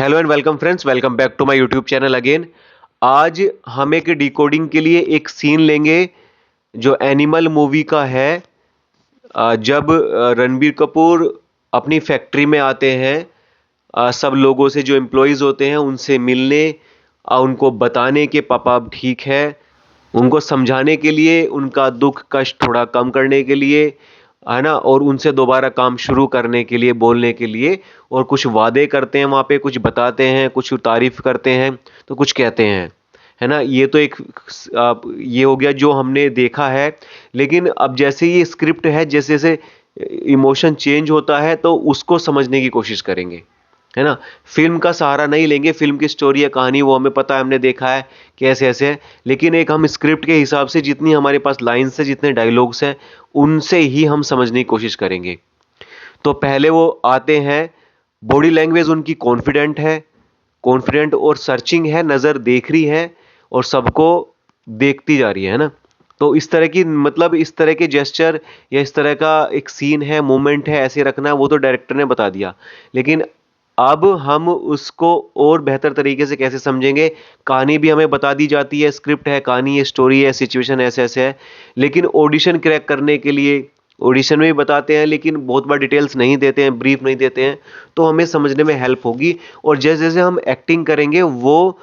Hello and welcome friends, welcome back to my YouTube channel again. आज हम एक decoding के लिए एक सीन लेंगे जो एनिमल मूवी का है। जब रणबीर कपूर अपनी फैक्ट्री में आते हैं, सब लोगों से जो एम्प्लॉयज़ होते हैं उनसे मिलने, उनको बताने कि पापा अब ठीक है, उनको समझाने के लिए, उनका दुख कष्ट थोड़ा कम करने के लिए, है ना, और उनसे दोबारा काम शुरू करने के लिए, बोलने के लिए, और कुछ वादे करते हैं वहाँ पे, कुछ बताते हैं, कुछ तारीफ करते हैं, तो कुछ कहते हैं, है ना। ये तो एक ये हो गया जो हमने देखा है। लेकिन अब जैसे ये स्क्रिप्ट है, जैसे जैसे इमोशन चेंज होता है तो उसको समझने की कोशिश करेंगे, है ना। फ़िल्म का सहारा नहीं लेंगे, फ़िल्म की स्टोरी या कहानी वो हमें पता है, हमने देखा है कि ऐसे-ऐसे है। लेकिन एक हम स्क्रिप्ट के हिसाब से जितनी हमारे पास लाइन्स हैं, जितने डायलॉग्स हैं, उनसे ही हम समझने की कोशिश करेंगे। तो पहले वो आते हैं, बॉडी लैंग्वेज उनकी कॉन्फिडेंट और सर्चिंग है, नज़र देख रही है और सबको देखती जा रही है ना? तो इस तरह की, मतलब इस तरह के जेस्चर या इस तरह का एक सीन है, मोमेंट है, ऐसे रखना है, वो तो डायरेक्टर ने बता दिया। लेकिन अब हम उसको और बेहतर तरीके से कैसे समझेंगे? कहानी भी हमें बता दी जाती है, स्क्रिप्ट है, कहानी है, स्टोरी है, सिचुएशन ऐसे-ऐसे है। लेकिन ऑडिशन क्रैक करने के लिए ऑडिशन में भी बताते हैं, लेकिन बहुत बार डिटेल्स नहीं देते हैं, ब्रीफ नहीं देते हैं, तो हमें समझने में हेल्प होगी। और जैसे-जैसे हम एक्टिंग करेंगे, वो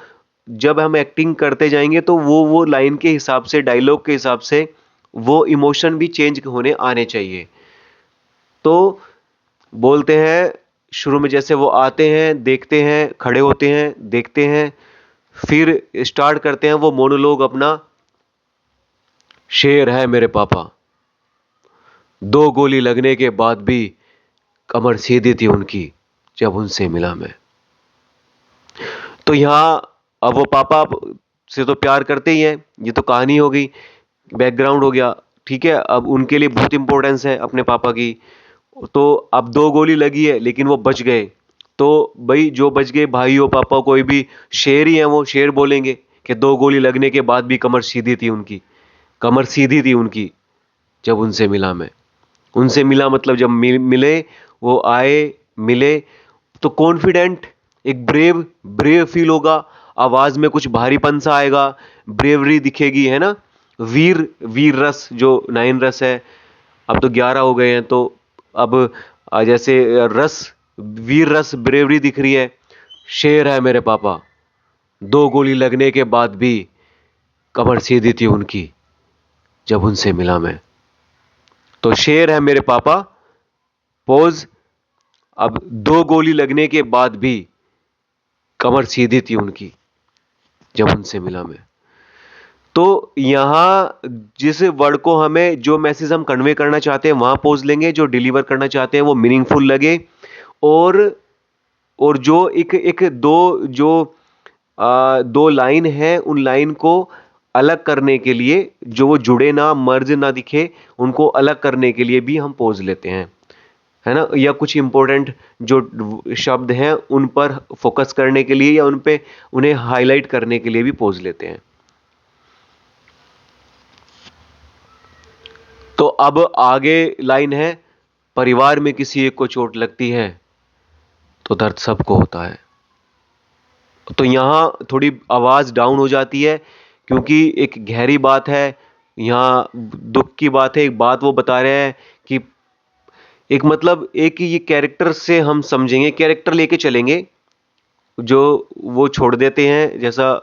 जब हम एक्टिंग करते जाएँगे तो वो लाइन के हिसाब से, डायलॉग के हिसाब से वो इमोशन भी चेंज होने आने चाहिए। तो बोलते हैं, शुरू में जैसे वो आते हैं, देखते हैं, खड़े होते हैं, देखते हैं, फिर स्टार्ट करते हैं वो मोनोलॉग अपना। शेर है मेरे पापा, 2 गोली लगने के बाद भी कमर सीधी थी उनकी, जब उनसे मिला मैं। तो यहाँ अब वो पापा से तो प्यार करते ही हैं, ये तो कहानी हो गई, बैकग्राउंड हो गया, ठीक है। अब उनके लिए बहुत इम्पोर्टेंस है अपने पापा की। तो अब 2 गोली लगी है लेकिन वो बच गए। तो भई जो बच गए, भाई हो, पापा हो, कोई भी, शेर ही हैं वो, शेर बोलेंगे कि 2 गोली लगने के बाद भी कमर सीधी थी उनकी, कमर सीधी थी उनकी, जब उनसे मिला मैं। उनसे मिला मतलब जब मिले, वो आए, मिले, तो कॉन्फिडेंट, एक ब्रेव ब्रेव फील होगा, आवाज़ में कुछ भारीपन सा आएगा, ब्रेवरी दिखेगी, है ना। वीर वीर रस, जो 9 रस है, अब तो 11 हो गए हैं, तो अब जैसे रस, वीर रस, ब्रेवरी दिख रही है। शेर है मेरे पापा, 2 गोली लगने के बाद भी कमर सीधी थी उनकी, जब उनसे मिला मैं। तो शेर है मेरे पापा, पॉज़, अब 2 गोली लगने के बाद भी कमर सीधी थी उनकी, जब उनसे मिला मैं। तो यहाँ जिस वर्ड को हमें, जो मैसेज हम कन्वे करना चाहते हैं वहाँ पॉज़ लेंगे, जो डिलीवर करना चाहते हैं वो मीनिंगफुल लगे। और जो एक एक 2 जो 2 लाइन है, उन लाइन को अलग करने के लिए, जो वो जुड़े ना, मर्ज ना दिखे, उनको अलग करने के लिए भी हम पॉज़ लेते हैं, है ना। या कुछ इंपॉर्टेंट जो शब्द हैं उन पर फोकस करने के लिए, या उन पे उन्हें हाईलाइट करने के लिए भी पॉज़ लेते हैं। तो अब आगे लाइन है, परिवार में किसी एक को चोट लगती है तो दर्द सबको होता है। तो यहाँ थोड़ी आवाज़ डाउन हो जाती है, क्योंकि एक गहरी बात है, यहाँ दुख की बात है, एक बात वो बता रहे हैं कि एक, मतलब एक ये कैरेक्टर से हम समझेंगे, कैरेक्टर लेके चलेंगे, जो वो छोड़ देते हैं, जैसा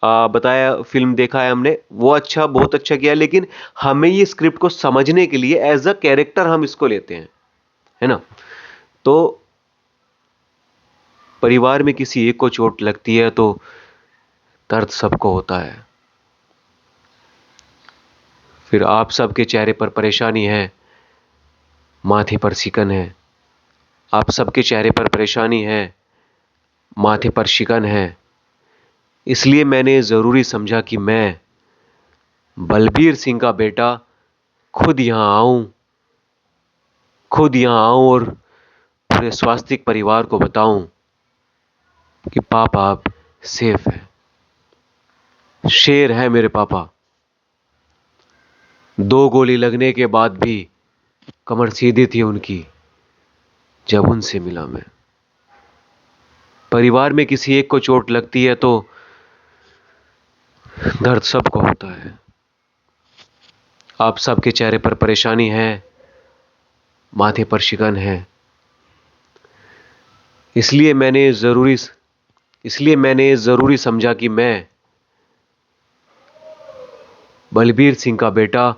बताया, फ़िल्म देखा है हमने, वो अच्छा, बहुत अच्छा किया, लेकिन हमें ये स्क्रिप्ट को समझने के लिए एज़ अ कैरेक्टर हम इसको लेते हैं, है ना। तो परिवार में किसी एक को चोट लगती है तो दर्द सबको होता है। फिर आप सबके चेहरे पर परेशानी है, माथे पर शिकन है। आप सबके चेहरे पर परेशानी है, माथे पर शिकन है। इसलिए मैंने ज़रूरी समझा कि मैं, बलबीर सिंह का बेटा, खुद यहाँ आऊँ, और पूरे स्वास्तिक परिवार को बताऊँ कि पापा अब सेफ है। शेर है मेरे पापा, 2 गोली लगने के बाद भी कमर सीधी थी उनकी, जब उनसे मिला मैं। परिवार में किसी एक को चोट लगती है तो दर्द सबको होता है। आप सबके चेहरे पर परेशानी है, माथे पर शिकन है। इसलिए मैंने ज़रूरी समझा कि मैं बलबीर सिंह का बेटा